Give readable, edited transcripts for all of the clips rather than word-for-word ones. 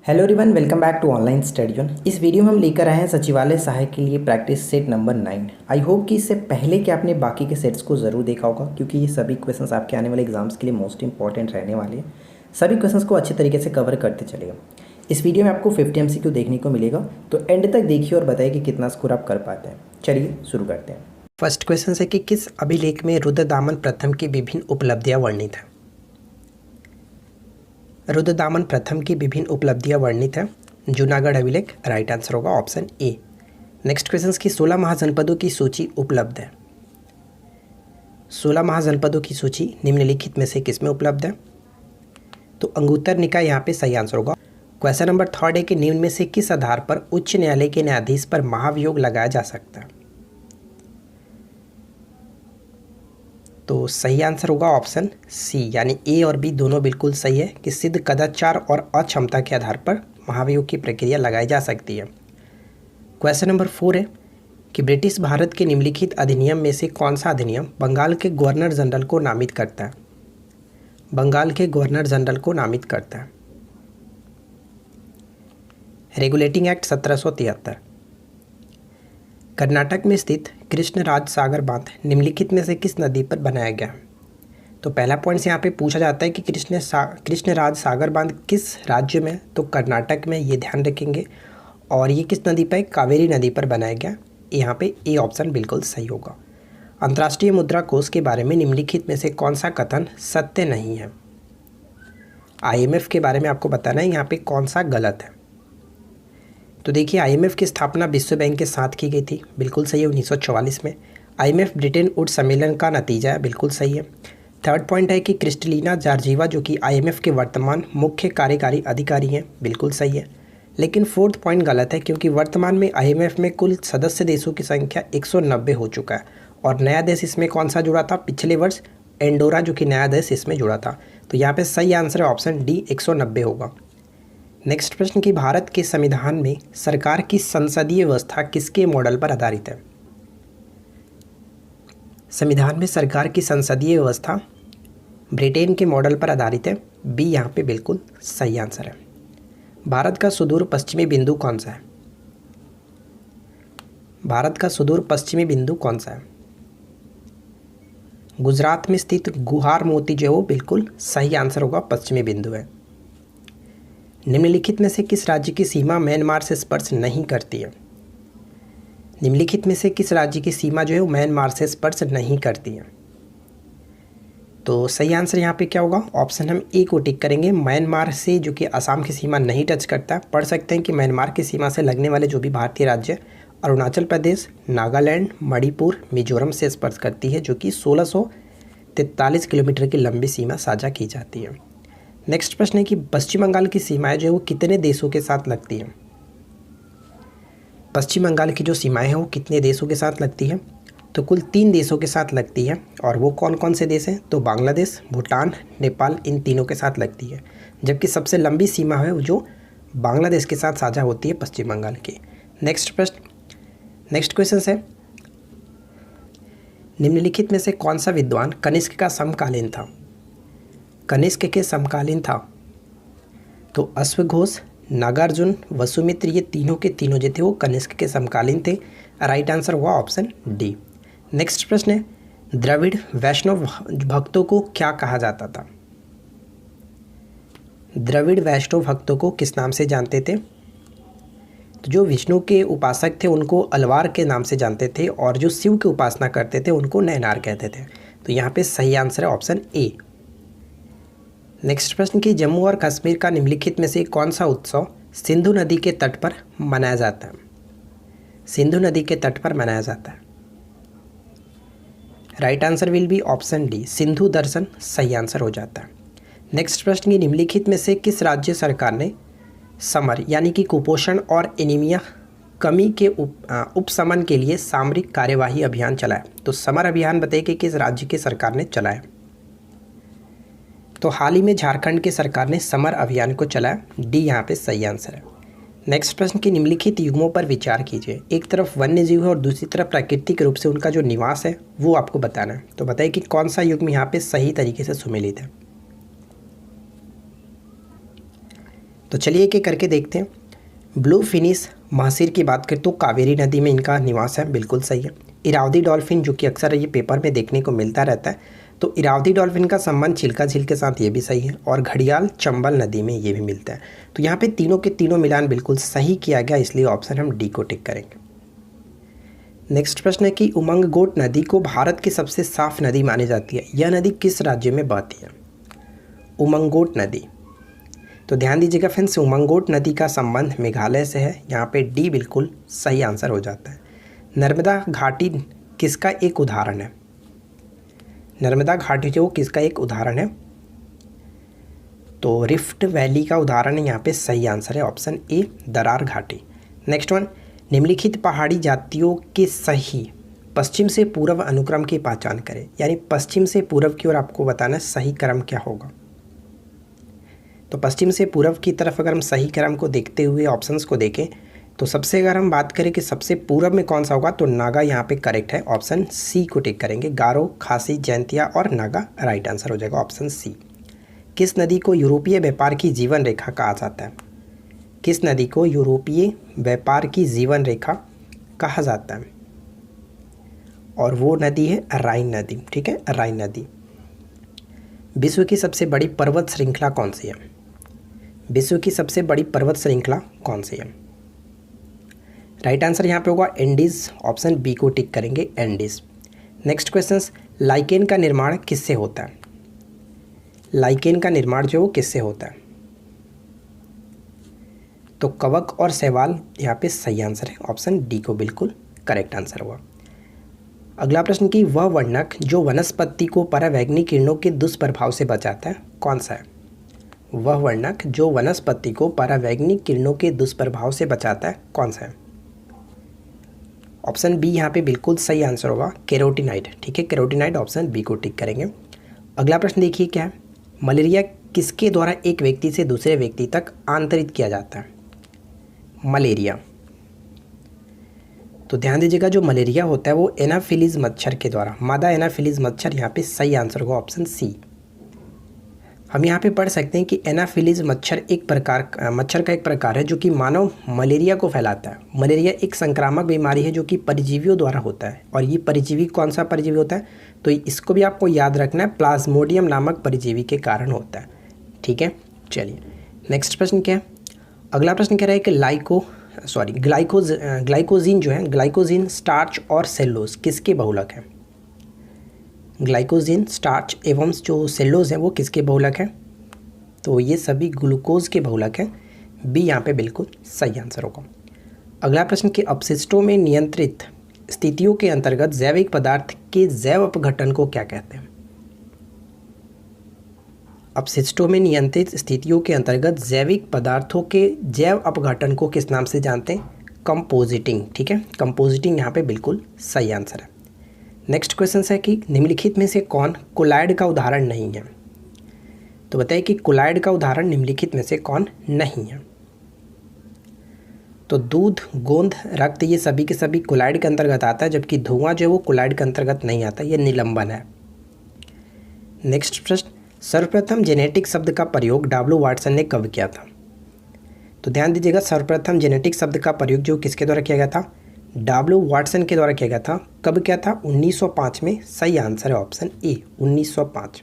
Hello everyone, welcome back to online study zone. इस video में हम लेकर आए हैं सचिवालय सहायक के लिए practice set number 9। I hope कि इससे पहले कि आपने बाकी के सेट्स को ज़रूर देखा होगा, क्योंकि ये सभी क्वेश्चंस आपके आने वाले एग्जाम्स के लिए मोस्ट इंपॉर्टेंट रहने वाले हैं। सभी क्वेश्चंस को अच्छे तरीके से कवर करते चलेगा। इस वीडियो में आपको 50 MCQ देखने को मिलेगा, तो एंड तक देखिए और बताइए कि कितना स्कोर आप कर पाते हैं। चलिए शुरू करते हैं। फर्स्ट क्वेश्चन है कि किस अभिलेख में रुद्रदामन प्रथम की विभिन्न उपलब्धियां वर्णित हैं। रुद्रदामन प्रथम की विभिन्न उपलब्धियां वर्णित हैं। जूनागढ़ अभिलेख, राइट आंसर होगा ऑप्शन ए। नेक्स्ट क्वेश्चन की 16 महाजनपदों की सूची उपलब्ध है। 16 महाजनपदों की सूची निम्नलिखित में से किसमें उपलब्ध है? तो अंगुत्तर निकाय यहाँ पे सही आंसर होगा। क्वेश्चन नंबर 3 है कि निम्न में से किस आधार पर उच्च न्यायालय के न्यायाधीश पर महाभियोग लगाया जा सकता है? तो सही आंसर होगा ऑप्शन सी, यानी ए और बी दोनों बिल्कुल सही है कि सिद्ध कदाचार और अक्षमता के आधार पर महाभियोग की प्रक्रिया लगाई जा सकती है। क्वेश्चन नंबर 4 है कि ब्रिटिश भारत के निम्नलिखित अधिनियम में से कौन सा अधिनियम बंगाल के गवर्नर जनरल को नामित करता है? बंगाल के गवर्नर जनरल को नामित करता है। Regulating act 1773। कर्नाटक में स्थित कृष्णराज सागर बांध निम्नलिखित में से किस नदी पर बनाया गया? तो पहला पॉइंट यहाँ पे पूछा जाता है कि कृष्णराज सागर बांध किस राज्य में? तो कर्नाटक में, ये ध्यान रखेंगे। और ये किस नदी पर? कावेरी नदी पर बनाया गया। यहाँ पे ए ऑप्शन बिल्कुल सही होगा। अंतर्राष्ट्रीय मुद्रा कोष के बारे में निम्नलिखित में से कौन सा कथन सत्य नहीं है? IMF के बारे में आपको बताना है यहाँ पे कौन सा गलत है। तो देखिए, IMF की स्थापना विश्व बैंक के साथ की गई थी, बिल्कुल सही है, 1944 में। IMF ब्रिटेन वुड्स सम्मेलन का नतीजा है, बिल्कुल सही है। थर्ड पॉइंट है कि क्रिस्टलिना जॉर्जिवा जो कि IMF के वर्तमान मुख्य कार्यकारी अधिकारी हैं, बिल्कुल सही है। लेकिन फोर्थ पॉइंट गलत है, क्योंकि वर्तमान में IMF में कुल सदस्य देशों की संख्या 190 हो चुका है। और नया देश इसमें कौन सा जुड़ा था पिछले वर्ष? एंडोरा, जो कि नया देश इसमें जुड़ा था। तो यहाँ पे सही आंसर है ऑप्शन डी, 190 होगा। नेक्स्ट प्रश्न कि भारत के संविधान में सरकार की संसदीय व्यवस्था किसके मॉडल पर आधारित है? संविधान में सरकार की संसदीय व्यवस्था ब्रिटेन के मॉडल पर आधारित है। बी यहाँ पे बिल्कुल सही आंसर है। भारत का सुदूर पश्चिमी बिंदु कौन सा है? भारत का सुदूर पश्चिमी बिंदु कौन सा है? गुजरात में स्थित गुहार मोती जो है बिल्कुल सही आंसर होगा, पश्चिमी बिंदु है। निम्नलिखित में से किस राज्य की सीमा म्यांमार से स्पर्श नहीं करती है? निम्नलिखित में से किस राज्य की सीमा जो है वो म्यांमार से स्पर्श नहीं करती है? तो सही आंसर यहाँ पे क्या होगा? ऑप्शन हम ए को टिक करेंगे। म्यांमार से जो कि असम की सीमा नहीं टच करता। पढ़ सकते हैं कि म्यांमार की सीमा से लगने वाले जो भी भारतीय राज्य अरुणाचल प्रदेश, नागालैंड, मणिपुर, मिजोरम से स्पर्श करती है, जो कि 1643 किलोमीटर की लंबी सीमा साझा की जाती है। नेक्स्ट प्रश्न है कि पश्चिम बंगाल की सीमाएं जो है वो कितने देशों के साथ लगती हैं? पश्चिम बंगाल की जो सीमाएं हैं वो कितने देशों के साथ लगती हैं? तो कुल 3 देशों के साथ लगती है। और वो कौन कौन से देश हैं? तो बांग्लादेश, भूटान, नेपाल, इन तीनों के साथ लगती है। जबकि सबसे लंबी सीमा है वो जो बांग्लादेश के साथ साझा होती है पश्चिम बंगाल की। नेक्स्ट क्वेश्चन है, निम्नलिखित में से कौन सा विद्वान कनिष्क का समकालीन था? कनिष्क के समकालीन था। तो अश्वघोष, नागार्जुन, वसुमित्र, ये तीनों के तीनों जो थे वो कनिष्क के समकालीन थे। राइट आंसर हुआ ऑप्शन डी। नेक्स्ट प्रश्न है, द्रविड़ वैष्णव भक्तों को क्या कहा जाता था? द्रविड़ वैष्णव भक्तों को किस नाम से जानते थे? तो जो विष्णु के उपासक थे उनको अलवार के नाम से जानते थे, और जो शिव की उपासना करते थे उनको नयनार कहते थे। तो यहाँ पे सही आंसर है ऑप्शन ए। नेक्स्ट प्रश्न कि जम्मू और कश्मीर का निम्नलिखित में से कौन सा उत्सव सिंधु नदी के तट पर मनाया जाता है? सिंधु नदी के तट पर मनाया जाता है। Right answer will be option D, Sindhu Darshan सही आंसर हो जाता है। नेक्स्ट प्रश्न की निम्नलिखित में से किस राज्य सरकार ने समर यानी कि कुपोषण और एनीमिया कमी के उपशमन के लिए सामरिक कार्यवाही अभियान चलाया? तो समर अभियान बताइए कि किस राज्य की सरकार ने चलाया? तो हाल ही में झारखंड की सरकार ने समर अभियान को चलाया। डी यहाँ पे सही आंसर है। नेक्स्ट प्रश्न की निम्नलिखित युग्मों पर विचार कीजिए। एक तरफ वन्य जीव है और दूसरी तरफ प्राकृतिक रूप से उनका जो निवास है वो आपको बताना है। तो बताइए कि कौन सा युग्म यहाँ पे सही तरीके से सुमेलित है। तो चलिए एक एक करके देखते हैं। ब्लू फिनिश महासीर की बात करें तो कावेरी नदी में इनका निवास है, बिल्कुल सही है। इरावदी डॉल्फिन, जो कि अक्सर ये पेपर में देखने को मिलता रहता है, तो इरावदी डॉल्फिन का संबंध चिल्का झील के साथ, ये भी सही है। और घड़ियाल चंबल नदी में ये भी मिलता है। तो यहाँ पे तीनों के तीनों मिलान बिल्कुल सही किया गया, इसलिए ऑप्शन हम डी को टिक करेंगे। नेक्स्ट प्रश्न है कि उमंगगोट नदी को भारत की सबसे साफ नदी मानी जाती है। यह नदी किस राज्य में बहती है? उमंगगोट नदी। तो ध्यान दीजिएगा फ्रेंड्स, उमंगगोट नदी का संबंध मेघालय से है। यहाँ पे डी बिल्कुल सही आंसर हो जाता है। नर्मदा घाटी किसका एक उदाहरण है? नर्मदा घाटी जो किसका एक उदाहरण है? तो रिफ्ट वैली का उदाहरण है। यहाँ पे सही आंसर है ऑप्शन ए, दरार घाटी। नेक्स्ट वन, निम्नलिखित पहाड़ी जातियों के सही पश्चिम से पूर्व अनुक्रम की पहचान करें। यानी पश्चिम से पूर्व की ओर आपको बताना है सही क्रम क्या होगा। तो पश्चिम से पूर्व की तरफ अगर हम सही क्रम को देखते हुए ऑप्शंस को देखें तो सबसे अगर हम बात करें कि सबसे पूर्व में कौन सा होगा, तो नागा यहाँ पे करेक्ट है, ऑप्शन सी को टिक करेंगे। गारो, खासी, जैंतिया और नागा राइट आंसर हो जाएगा ऑप्शन सी। किस नदी को यूरोपीय व्यापार की जीवन रेखा कहा जाता है? किस नदी को यूरोपीय व्यापार की जीवन रेखा कहा जाता है? और वो नदी है राइन नदी। ठीक है, राइन नदी। विश्व की सबसे बड़ी पर्वत श्रृंखला कौन सी है? विश्व की सबसे बड़ी पर्वत श्रृंखला कौन सी है? राइट आंसर यहाँ पे होगा एंडीज, ऑप्शन बी को टिक करेंगे, एंडीज। नेक्स्ट क्वेश्चन, लाइकेन का निर्माण किससे होता है? लाइकेन का निर्माण जो किससे होता है? तो कवक और शैवाल यहाँ पे सही आंसर है, ऑप्शन डी को बिल्कुल करेक्ट आंसर हुआ। अगला प्रश्न कि वह वर्णक जो वनस्पति को परावैंगनिक किरणों के दुष्प्रभाव से बचाता है कौन सा है? वह वर्णक जो वनस्पति को परावैंगनिक किरणों के दुष्प्रभाव से बचाता है कौन सा है? ऑप्शन बी यहाँ पे बिल्कुल सही आंसर होगा, कैरोटीनाइड। ठीक है, कैरोटीनाइड, ऑप्शन बी को टिक करेंगे। अगला प्रश्न देखिए क्या है, मलेरिया किसके द्वारा एक व्यक्ति से दूसरे व्यक्ति तक आंतरित किया जाता है? मलेरिया। तो ध्यान दीजिएगा, जो मलेरिया होता है वो एनाफिलीज मच्छर के द्वारा, मादा एनाफिलीज मच्छर, यहाँ पे सही आंसर होगा ऑप्शन सी। हम यहाँ पे पढ़ सकते हैं कि एनाफिलीज मच्छर मच्छर का एक प्रकार है जो कि मानव मलेरिया को फैलाता है। मलेरिया एक संक्रामक बीमारी है जो कि परजीवियों द्वारा होता है। और ये परजीवी कौन सा परजीवी होता है? तो इसको भी आपको याद रखना है, प्लाज्मोडियम नामक परजीवी के कारण होता है। ठीक है, चलिए नेक्स्ट प्रश्न क्या है। अगला प्रश्न कह रहा है कि ग्लाइकोजीन जो है, ग्लाइकोजीन स्टार्च और सेल्लोज किसके बहुलक है? ग्लाइकोजीन, स्टार्च एवं जो सेल्लोज हैं वो किसके बहुलक हैं? तो ये सभी ग्लूकोज के बहुलक हैं। बी यहाँ पे बिल्कुल सही आंसर होगा। अगला प्रश्न कि अपशिष्टों में नियंत्रित स्थितियों के अंतर्गत जैविक पदार्थ के जैव अपघटन को क्या कहते हैं? अपशिष्टों में नियंत्रित स्थितियों के अंतर्गत जैविक पदार्थों के जैव अपघटन को किस नाम से जानते हैं? कंपोजिटिंग। ठीक है, कंपोजिटिंग यहाँ पे बिल्कुल सही आंसर है। नेक्स्ट क्वेश्चन है कि निम्नलिखित में से कौन कोलाइड का उदाहरण नहीं है? तो बताइए कि कोलाइड का उदाहरण निम्नलिखित में से कौन नहीं है? तो दूध, गोंद, रक्त ये सभी के सभी कोलाइड के अंतर्गत आता है, जबकि धुआं जो है वो कोलाइड के अंतर्गत नहीं आता, ये निलंबन है। नेक्स्ट प्रश्न, सर्वप्रथम जेनेटिक शब्द का प्रयोग डब्ल्यू वाटसन ने कब किया था? तो ध्यान दीजिएगा, सर्वप्रथम जेनेटिक शब्द का प्रयोग जो किसके द्वारा किया गया था? डब्ल्यू वाटसन के द्वारा किया गया था। कब किया था? 1905 में। सही आंसर है ऑप्शन ए, 1905।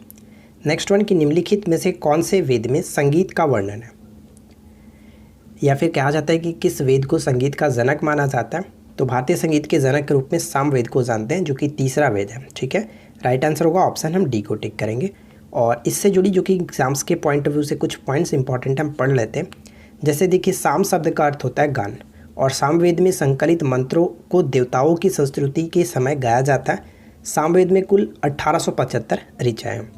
नेक्स्ट वन कि निम्नलिखित में से कौन से वेद में संगीत का वर्णन है? या फिर कहा जाता है कि किस वेद को संगीत का जनक माना जाता है? तो भारतीय संगीत के जनक के रूप में सामवेद को जानते हैं, जो कि तीसरा वेद है। ठीक है, राइट आंसर होगा ऑप्शन हम डी को टिक करेंगे। और इससे जुड़ी जो कि एग्जाम्स के पॉइंट ऑफ व्यू से कुछ पॉइंट्स इंपॉर्टेंट हम पढ़ लेते हैं। जैसे देखिए, साम शब्द का अर्थ होता है गान, और सामवेद में संकलित मंत्रों को देवताओं की संस्तुति के समय गाया जाता है। सामवेद में कुल 1875 ऋचाएँ हैं।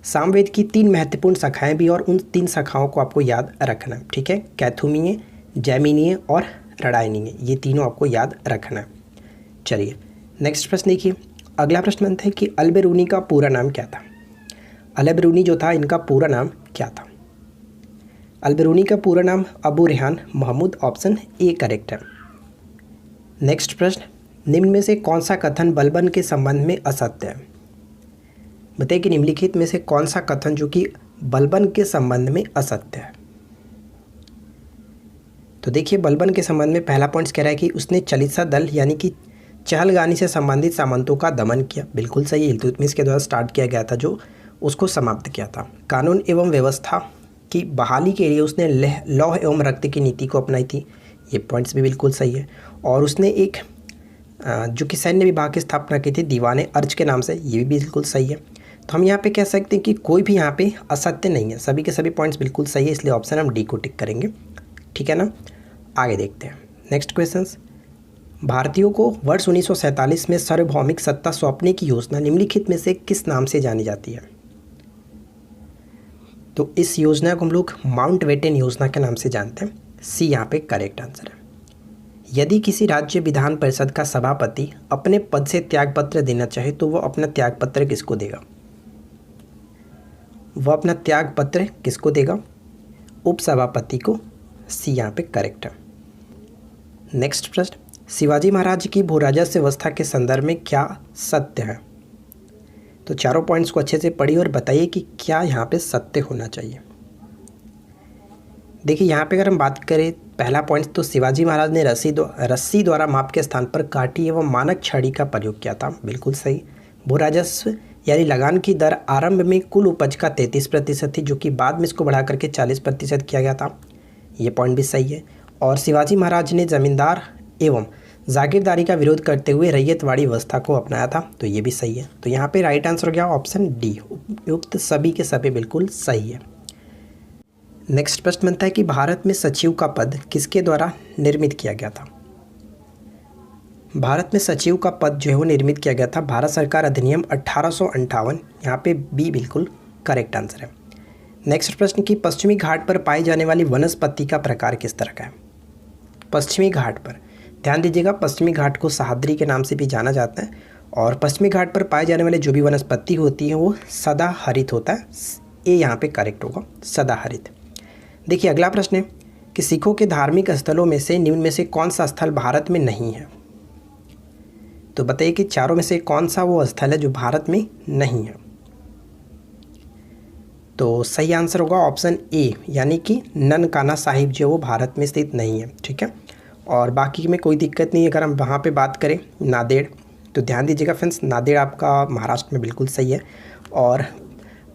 सामवेद की 3 महत्वपूर्ण शाखाएं भी, और उन 3 शाखाओं को आपको याद रखना है। ठीक है, कैथुमीय, जैमिनीय और रडायनीय, ये तीनों आपको याद रखना है। चलिए नेक्स्ट प्रश्न देखिए। अगला प्रश्न बनता है कि अल-बेरूनी का पूरा नाम क्या था? अल-बेरूनी जो था, इनका पूरा नाम क्या था? अल-बेरूनी का पूरा नाम Abu Rehan Mahmud, option A correct है। नेक्स्ट प्रश्न, निम्न में से कौन सा कथन बलबन के संबंध में असत्य है? बताइए कि निम्नलिखित में से कौन सा कथन जो कि बलबन के संबंध में असत्य है? तो देखिए बलबन के संबंध में पहला पॉइंट कह रहा है कि उसने चलिसा दल यानी कि चहलगानी से संबंधित सामंतों का दमन किया। बिल्कुल सही, इल्तुतमिश के द्वारा स्टार्ट किया गया था जो उसको समाप्त किया था। कानून एवं व्यवस्था की बहाली के लिए उसने लौह एवं रक्त की नीति को अपनाई थी। ये पॉइंट्स भी बिल्कुल सही है। और उसने एक जो कि सैन्य विभाग की स्थापना की थी दीवाने अर्ज के नाम से, ये भी बिल्कुल सही है। तो हम यहाँ पे कह सकते हैं कि कोई भी यहाँ पे असत्य नहीं है, सभी के सभी पॉइंट्स बिल्कुल सही है, इसलिए ऑप्शन हम डी को टिक करेंगे। ठीक है ना, आगे देखते हैं नेक्स्ट क्वेश्चंस। भारतीयों को वर्ष 1947 में सार्वभौमिक सत्ता सौंपने की योजना निम्नलिखित में से किस नाम से जानी जाती है? तो इस योजना को हम लोग माउंटबेटन योजना के नाम से जानते हैं। सी यहाँ पे करेक्ट आंसर है। यदि किसी राज्य विधान परिषद का सभापति अपने पद से त्यागपत्र देना चाहे तो वह अपना त्यागपत्र किसको देगा? वह अपना त्यागपत्र किसको देगा? उपसभापति को। सी यहाँ पे करेक्ट है। नेक्स्ट प्रश्न, शिवाजी महाराज की भूराजस्व व्यवस्था के संदर्भ में क्या सत्य है? तो चारों पॉइंट्स को अच्छे से पढ़िए और बताइए कि क्या यहाँ पे सत्य होना चाहिए। देखिए यहाँ पे अगर हम बात करें पहला पॉइंट, तो शिवाजी महाराज ने रस्सी द्वारा माप के स्थान पर काठी एवं मानक छड़ी का प्रयोग किया था। बिल्कुल सही। भूराजस्व यानी लगान की दर आरंभ में कुल उपज का 33% थी, जो कि बाद में इसको बढ़ा करके 40% किया गया था। ये पॉइंट भी सही है। और शिवाजी महाराज ने जमींदार एवं जागीरदारी का विरोध करते हुए रैयतवाड़ी व्यवस्था को अपनाया था। तो ये भी सही है। तो यहाँ पे राइट आंसर हो गया ऑप्शन डी। उपयुक्त सभी के सभी बिल्कुल सही है। नेक्स्ट प्रश्न बनता है कि भारत में सचिव का पद किसके द्वारा निर्मित किया गया था? भारत में सचिव का पद जो है वो निर्मित किया गया था भारत सरकार अधिनियम 1858। यहाँ पे बी बिल्कुल करेक्ट आंसर है। नेक्स्ट प्रश्न कि पश्चिमी घाट पर पाई जाने वाली वनस्पति का प्रकार किस तरह का है? पश्चिमी घाट पर ध्यान दीजिएगा, पश्चिमी घाट को सह्याद्री के नाम से भी जाना जाता है। और पश्चिमी घाट पर पाए जाने वाले जो भी वनस्पति होती है वो सदाहरित होता है। ये यहाँ पे करेक्ट होगा, सदाहरित। देखिए अगला प्रश्न है कि सिखों के धार्मिक स्थलों में से निम्न में से कौन सा स्थल भारत में नहीं है? तो बताइए कि चारों में से कौन सा वो स्थल है जो भारत में नहीं है? तो सही आंसर होगा ऑप्शन ए, यानी कि ननकाना साहिब जो वो भारत में स्थित नहीं है। ठीक है, और बाकी में कोई दिक्कत नहीं है। अगर हम वहाँ पे बात करें नांदेड़, तो ध्यान दीजिएगा फ्रेंड्स, नांदेड़ आपका महाराष्ट्र में बिल्कुल सही है। और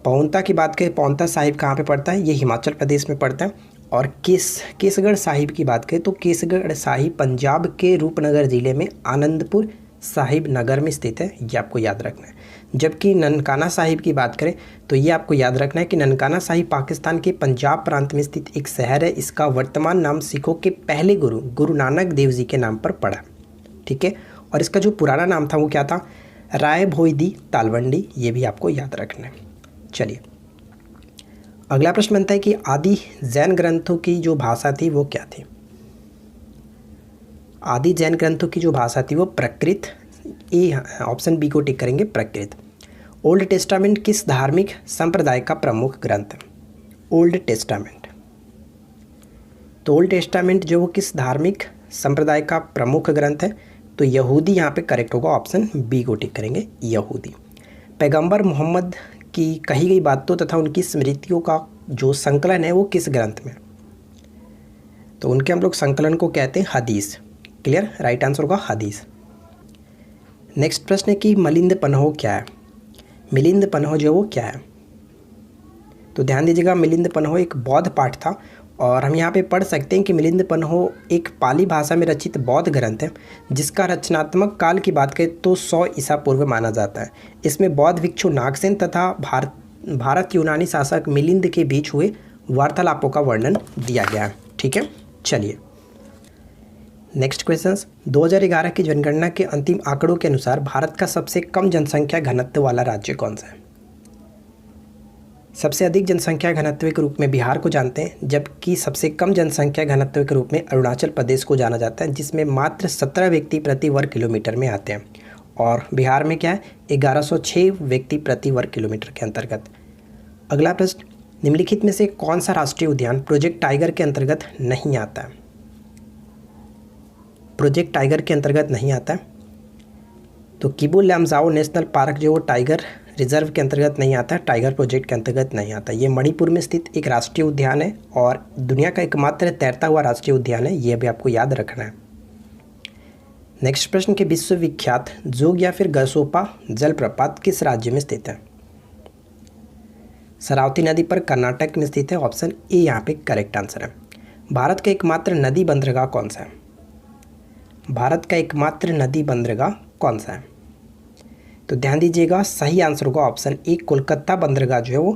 पाउंता की बात करें, पाउंता साहिब कहाँ पे पड़ता है? ये हिमाचल प्रदेश में पड़ता है। और केसगढ़ साहिब की बात करें तो केसगढ़ साहिब पंजाब के रूपनगर ज़िले में आनंदपुर साहिब नगर में स्थित है, ये आपको याद रखना है। जबकि ननकाना साहिब की बात करें तो ये आपको याद रखना है कि ननकाना साहिब पाकिस्तान के पंजाब प्रांत में स्थित एक शहर है। इसका वर्तमान नाम सिखों के पहले गुरु नानक देव जी के नाम पर पड़ा। ठीक है, और इसका जो पुराना नाम था वो क्या था? राय भोईदी तालवंडी। ये भी आपको याद रखना है। चलिए अगला प्रश्न बनता है कि आदि जैन ग्रंथों की जो भाषा थी वो क्या थी? आदि जैन ग्रंथों की जो भाषा थी वो प्राकृत। ए ऑप्शन बी को टिक करेंगे, प्राकृत। ओल्ड टेस्टामेंट किस धार्मिक संप्रदाय का प्रमुख ग्रंथ है? ओल्ड टेस्टामेंट, तो ओल्ड टेस्टामेंट जो वो किस धार्मिक संप्रदाय का प्रमुख ग्रंथ है? तो यहूदी यहाँ पे करेक्ट होगा, ऑप्शन बी को टिक करेंगे, यहूदी। पैगंबर मोहम्मद की कही गई बातों तथा उनकी स्मृतियों का जो संकलन है वो किस ग्रंथ में? तो उनके हम लोग संकलन को कहते हैं हदीस। क्लियर, राइट आंसर होगा हदीस। नेक्स्ट प्रश्न है कि मिलिंद पन्हो क्या है? मिलिंद पन्हो जो वो क्या है? तो ध्यान दीजिएगा, मिलिंद पन्हो एक बौद्ध पाठ था। और हम यहाँ पे पढ़ सकते हैं कि मिलिंद पन्हो एक पाली भाषा में रचित बौद्ध ग्रंथ है जिसका रचनात्मक काल की बात करें तो 100 ईसा पूर्व माना जाता है। इसमें बौद्ध भिक्षु नागसेन तथा भारत यूनानी शासक मिलिंद के बीच हुए वार्तालापों का वर्णन दिया गया है। ठीक है, चलिए नेक्स्ट क्वेश्चंस। 2011 की जनगणना के अंतिम आंकड़ों के अनुसार भारत का सबसे कम जनसंख्या घनत्व वाला राज्य कौन सा है? सबसे अधिक जनसंख्या घनत्व के रूप में बिहार को जानते हैं, जबकि सबसे कम जनसंख्या घनत्व के रूप में अरुणाचल प्रदेश को जाना जाता है, जिसमें मात्र 17 व्यक्ति प्रति वर्ग किलोमीटर में आते हैं। और बिहार में क्या है? 1106 व्यक्ति प्रति वर्ग किलोमीटर के अंतर्गत। अगला प्रश्न, निम्नलिखित में से कौन सा राष्ट्रीय उद्यान प्रोजेक्ट टाइगर के अंतर्गत नहीं आता है? प्रोजेक्ट टाइगर के अंतर्गत नहीं आता है। तो किबु लैमजाओ नेशनल पार्क जो वो टाइगर रिजर्व के अंतर्गत नहीं आता, टाइगर प्रोजेक्ट के अंतर्गत नहीं आता। ये मणिपुर में स्थित एक राष्ट्रीय उद्यान है और दुनिया का एकमात्र तैरता हुआ राष्ट्रीय उद्यान है, ये भी आपको याद रखना है। नेक्स्ट प्रश्न के विश्वविख्यात जोग या फिर गसोपा जलप्रपात किस राज्य में स्थित है? शरावती नदी पर कर्नाटक में स्थित है, ऑप्शन ए यहाँ पे करेक्ट आंसर है। भारत का एकमात्र नदी बंदरगाह कौन सा है? भारत का एकमात्र नदी बंदरगाह कौन सा है? तो ध्यान दीजिएगा, सही आंसर होगा ऑप्शन ए कोलकाता बंदरगाह। जो है वो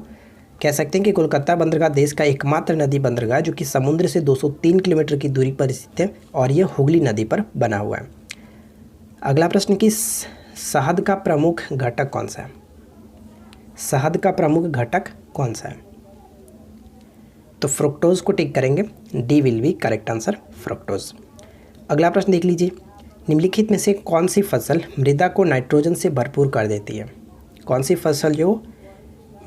कह सकते हैं कि कोलकाता बंदरगाह देश का एकमात्र नदी बंदरगाह जो कि समुद्र से 203 किलोमीटर की दूरी पर स्थित है और ये हुगली नदी पर बना हुआ है। अगला प्रश्न कि शहद का प्रमुख घटक कौन सा है? शहद का प्रमुख घटक कौन सा है? तो फ्रुक्टोज को टिक करेंगे, D will be correct answer, fructose. अगला प्रश्न देख लीजिए, निम्नलिखित में से कौन सी फसल मृदा को नाइट्रोजन से भरपूर कर देती है? कौन सी फसल जो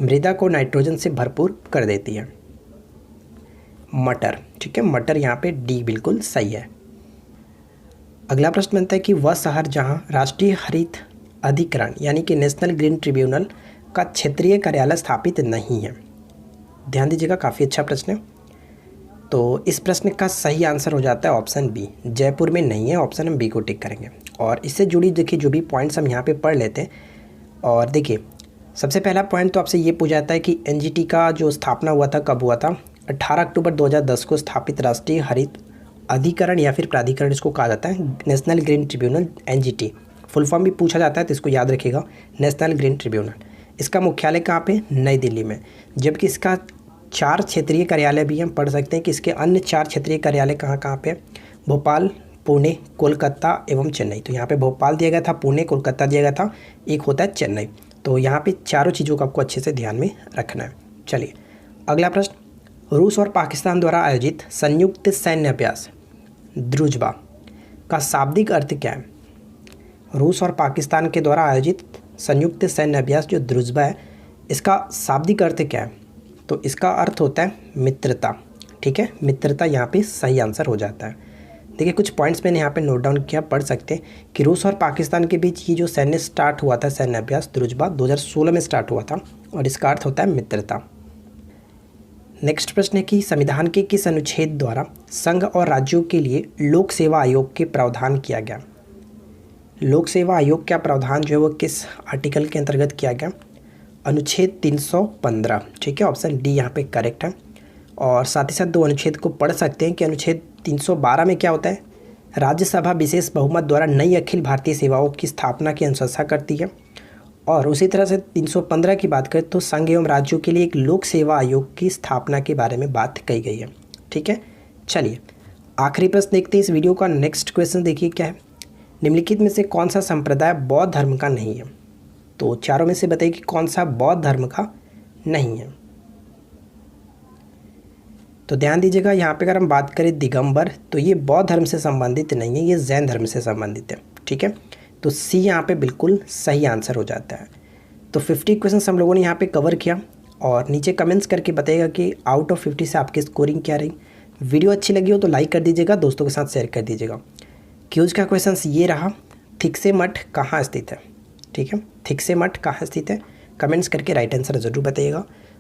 मृदा को नाइट्रोजन से भरपूर कर देती है? मटर, ठीक है, मटर यहाँ पे डी बिल्कुल सही है। अगला प्रश्न बनता है कि वह शहर जहाँ राष्ट्रीय हरित अधिकरण यानी कि नेशनल ग्रीन ट्रिब्यूनल का क्षेत्रीय कार्यालय स्थापित नहीं है। ध्यान दीजिएगा, काफ़ी अच्छा प्रश्न है। तो इस प्रश्न का सही आंसर हो जाता है ऑप्शन बी, जयपुर में नहीं है, ऑप्शन हम बी को टिक करेंगे। और इससे जुड़ी देखिए जो भी पॉइंट्स हम यहाँ पे पढ़ लेते हैं। और देखिए सबसे पहला पॉइंट तो आपसे ये पूछा जाता है कि एनजीटी का जो स्थापना हुआ था कब हुआ था? 18 अक्टूबर 2010 को स्थापित राष्ट्रीय हरित अधिकरण या फिर प्राधिकरण इसको कहा जाता है, national green tribunal, NGT full form भी पूछा जाता है तो इसको याद रखिएगा, नेशनल ग्रीन ट्रिब्यूनल। इसका मुख्यालय कहाँ पे? नई दिल्ली में। जबकि इसका 4 क्षेत्रीय कार्यालय भी हम पढ़ सकते हैं कि इसके अन्य 4 क्षेत्रीय कार्यालय कहाँ कहाँ पे? भोपाल, पुणे, कोलकाता एवं चेन्नई। तो यहाँ पे भोपाल दिया गया था, पुणे, कोलकाता दिया गया था, एक होता है चेन्नई। तो यहाँ पे चारों चीज़ों को आपको अच्छे से ध्यान में रखना है। चलिए अगला प्रश्न, रूस और पाकिस्तान द्वारा आयोजित संयुक्त सैन्य अभ्यास ध्रुजबा का शाब्दिक अर्थ क्या है? रूस और पाकिस्तान के द्वारा आयोजित संयुक्त सैन्य अभ्यास जो ध्रुजबा है, इसका शाब्दिक अर्थ क्या है? तो इसका अर्थ होता है मित्रता, ठीक है, मित्रता यहाँ पे सही आंसर हो जाता है। देखिए कुछ पॉइंट्स मैंने यहाँ पे नोट डाउन किया, पढ़ सकते हैं कि रूस और पाकिस्तान के बीच ये जो सैन्य स्टार्ट हुआ था, सैन्य अभ्यास ध्रुजबा 2016 में स्टार्ट हुआ था और इसका अर्थ होता है मित्रता। नेक्स्ट प्रश्न है कि संविधान के किस अनुच्छेद द्वारा संघ और राज्यों के लिए लोक सेवा आयोग के प्रावधान किया गया? लोक सेवा आयोग का प्रावधान जो है वो किस आर्टिकल के अंतर्गत किया गया? अनुच्छेद 315, ठीक है, ऑप्शन डी यहाँ पे करेक्ट है। और साथ ही साथ 2 अनुच्छेद को पढ़ सकते हैं कि अनुच्छेद 312 में क्या होता है? राज्यसभा विशेष बहुमत द्वारा नई अखिल भारतीय सेवाओं की स्थापना की अनुशंसा करती है। और उसी तरह से 315 की बात करें तो संघ एवं राज्यों के लिए एक लोक सेवा आयोग की स्थापना के बारे में बात कही गई है, ठीक है। चलिए आखिरी प्रश्न देखते हैं इस वीडियो का। नेक्स्ट क्वेश्चन देखिए क्या है, निम्नलिखित में से कौन सा संप्रदाय बौद्ध धर्म का नहीं है? तो चारों में से बताइए कि कौन सा बौद्ध धर्म का नहीं है। तो ध्यान दीजिएगा, यहाँ पे अगर हम बात करें दिगंबर तो ये बौद्ध धर्म से संबंधित नहीं है, ये जैन धर्म से संबंधित है, ठीक है। तो सी यहाँ पे बिल्कुल सही आंसर हो जाता है। तो 50 क्वेश्चन हम लोगों ने यहाँ पे कवर किया और नीचे कमेंट्स करके बताइएगा कि आउट ऑफ 50 से आपकी स्कोरिंग क्या रही। वीडियो अच्छी लगी हो तो लाइक कर दीजिएगा, दोस्तों के साथ शेयर कर दीजिएगा। क्यूज का क्वेश्चन ये रहा, थिकसे मठ कहाँ स्थित है? ठीक है, थिकसे मठ कहाँ स्थित है? कमेंट्स करके राइट आंसर ज़रूर बताइएगा।